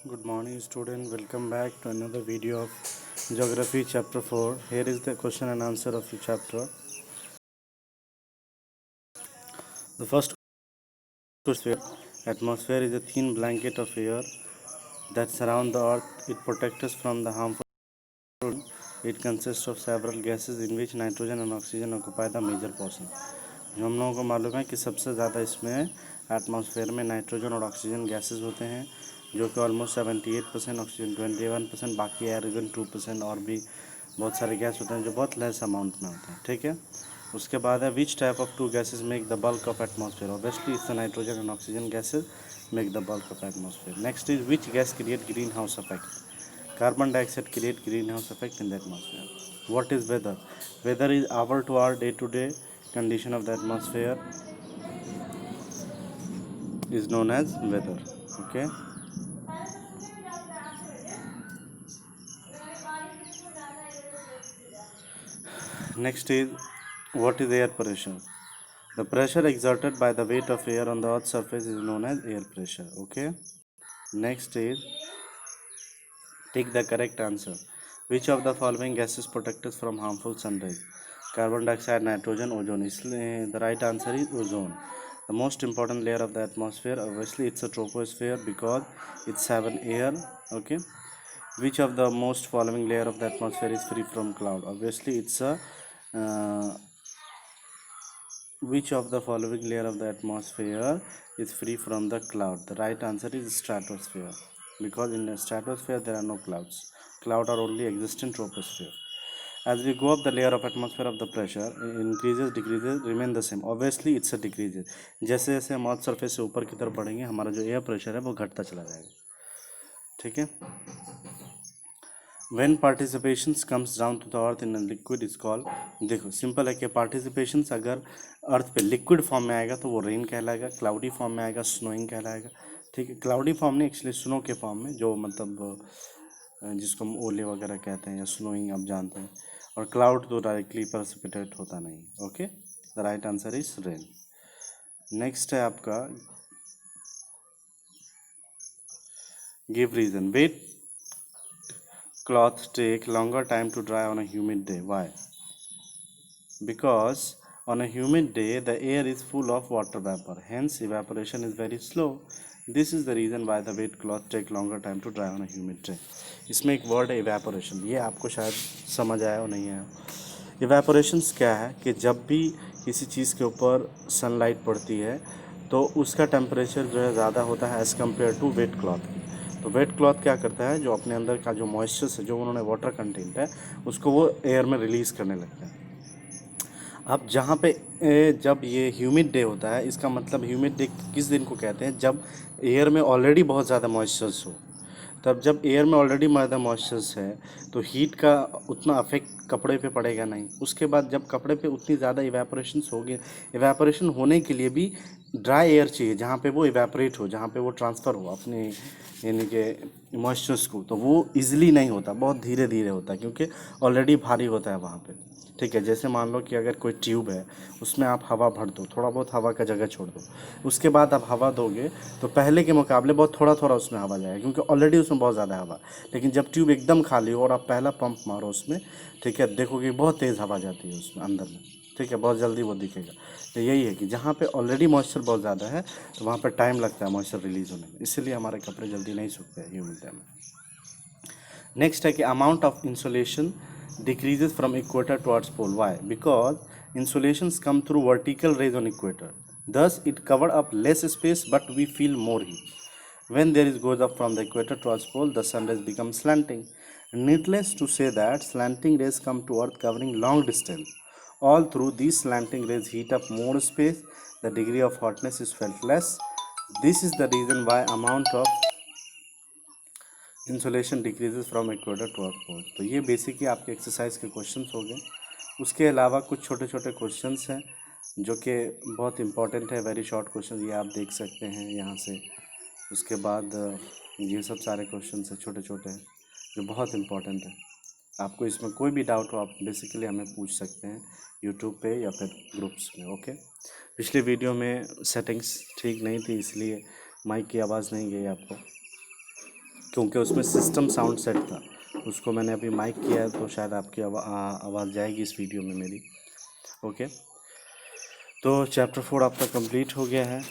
Good morning, student. Welcome back to another video of Geography Chapter 4. Here is the question and answer of the chapter. The first question: atmosphere is a thin blanket of air that surrounds the earth. It protects us from the harmful. It consists of several gases in which nitrogen and oxygen occupy the major portion. जो हम लोगों को मालूम है कि सबसे ज़्यादा इसमें एटमॉस्फेयर में नाइट्रोजन और ऑक्सीजन गैसेस होते हैं, जो कि ऑलमोस्ट 78%, ऑक्सीजन 21%, बाकी एरोजन 2% और भी बहुत सारे गैस होते हैं जो बहुत लेस अमाउंट में होते हैं. ठीक है. उसके बाद है which type of to gases make the bulk of atmosphere. Obviously it's nitrogen and oxygen gases make the bulk of atmosphere. Next is which gas create green house effect. Carbon dioxide create greenhouse effect in the atmosphere. What is weather? Weather is our to our day-to-day condition of the atmosphere is known as weather. Okay. Next is what is air pressure? The pressure exerted by the weight of air on the earth's surface is known as air pressure. Okay. Next is take the correct answer. Which of the following gases protect us from harmful sun rays? Carbon dioxide, nitrogen, ozone. The right answer is ozone. The most important layer of the atmosphere, obviously it's a troposphere because it's have an air. Okay. Which of the most following layer of the atmosphere is free from cloud? Obviously it's a which of the following layer of the atmosphere is free from the cloud? The right answer is stratosphere, because in the stratosphere there are no clouds. Cloud are only exist in troposphere. As we go up the layer of atmosphere of the pressure increases, decreases, remain the same. Obviously it's a decreases. जैसे जैसे हम earth surface से ऊपर की तरफ बढ़ेंगे हमारा जो एयर प्रेशर है वो घटता चला जाएगा. ठीक है. When participations comes down to the earth in a liquid is called. देखो सिंपल है कि पार्टिसिपेशंस अगर अर्थ पे लिक्विड फॉर्म में आएगा तो वो रेन कहलाएगा, क्लाउडी फॉर्म में आएगा स्नोइंग कहलाएगा. ठीक है. क्लाउडी फॉर्म नहीं, एक्चुअली स्नो के फॉर्म में, जो मतलब जिसको हम ओले वगैरह कहते हैं या स्नोइंग आप जानते हैं. और क्लाउड तो डायरेक्टली प्रेसिपिटेट होता नहीं. Okay. The right answer is rain. Next है आपका give reason. Wet cloth take longer time to dry on a humid day. Why? Because on a humid day the air is full of water vapor, hence evaporation is very slow. This is the reason why the wet cloth take longer time to dry on a humid day. इसमें एक word है evaporation. ये आपको शायद समझ आया हो नहीं आया. evaporations क्या है कि जब भी किसी चीज़ के ऊपर सनलाइट पड़ती है तो उसका टेम्परेचर जो है ज़्यादा होता है as compare to wet cloth. तो वेट क्लॉथ क्या करता है, जो अपने अंदर का जो मॉइस्चर है, जो उन्होंने वाटर कंटेंट है, उसको वो एयर में रिलीज़ करने लगता है. अब जहाँ पे जब ये ह्यूमिड डे होता है, इसका मतलब ह्यूमिड डे किस दिन को कहते हैं, जब एयर में ऑलरेडी बहुत ज़्यादा मॉइस्चर्स हो. तब जब एयर में ऑलरेडी ज़्यादा मॉइस्चर्स है तो हीट का उतना अफेक्ट कपड़े पे पड़ेगा नहीं. उसके बाद जब कपड़े पे उतनी ज़्यादा इवेपोरेशंस होगी, इवेपोरेशन होने के लिए भी ड्राई एयर चाहिए जहाँ पे वो इवेपोरेट हो, जहाँ पे वो ट्रांसफ़र हो अपने यानी कि मॉइस्चर्स को. तो वो इजीली नहीं होता, बहुत धीरे धीरे होता है क्योंकि ऑलरेडी भारी होता है वहाँ पे. ठीक है. जैसे मान लो कि अगर कोई ट्यूब है उसमें आप हवा भर दो, थोड़ा बहुत हवा का जगह छोड़ दो, उसके बाद आप हवा दोगे तो पहले के मुकाबले बहुत थोड़ा थोड़ा उसमें हवा जाएगा क्योंकि ऑलरेडी उसमें बहुत ज़्यादा हवा. लेकिन जब ट्यूब एकदम खाली हो और आप पहला पंप मारो उसमें, ठीक है, देखोगे बहुत तेज़ हवा जाती है उसमें अंदर में. ठीक है. बहुत जल्दी वो दिखेगा. तो यही है कि जहाँ पे ऑलरेडी मॉइस्चर बहुत ज़्यादा है तो वहाँ पर टाइम लगता है मॉइस्चर रिलीज़ होने में, इसलिए हमारे कपड़े जल्दी नहीं सूखते हैं ह्यूमिड डे में. नेक्स्ट है कि amount of insolation decreases from equator towards pole. Why? Because insulations come through vertical rays on equator. Thus, it cover up less space, but we feel more heat. When there is goes up from the equator towards pole, the sun rays become slanting. Needless to say that slanting rays come to Earth covering long distance. All through these slanting rays heat up more space. The degree of hotness is felt less. This is the reason why amount of insolation decreases from equator to earth pole. तो ये basically आपके exercise के questions हो गए. उसके अलावा कुछ छोटे छोटे क्वेश्चंस हैं जो कि बहुत इंपॉर्टेंट है, वेरी शॉर्ट क्वेश्चन, ये आप देख सकते हैं यहाँ से. उसके बाद ये सब सारे क्वेश्चंस हैं छोटे छोटे जो बहुत इंपॉर्टेंट है. आपको इसमें कोई भी डाउट हो आप बेसिकली हमें पूछ सकते हैं यूट्यूब पे या फिर ग्रुप्स में. ओके. पिछले वीडियो में सेटिंग्स ठीक नहीं थी इसलिए माइक की आवाज़ नहीं गई आपको. क्योंकि उसमें सिस्टम साउंड सेट था, उसको मैंने अभी माइक किया है तो शायद आपकी आवाज़ जाएगी इस वीडियो में मेरी। ओके, तो चैप्टर 4 आपका कंप्लीट हो गया है।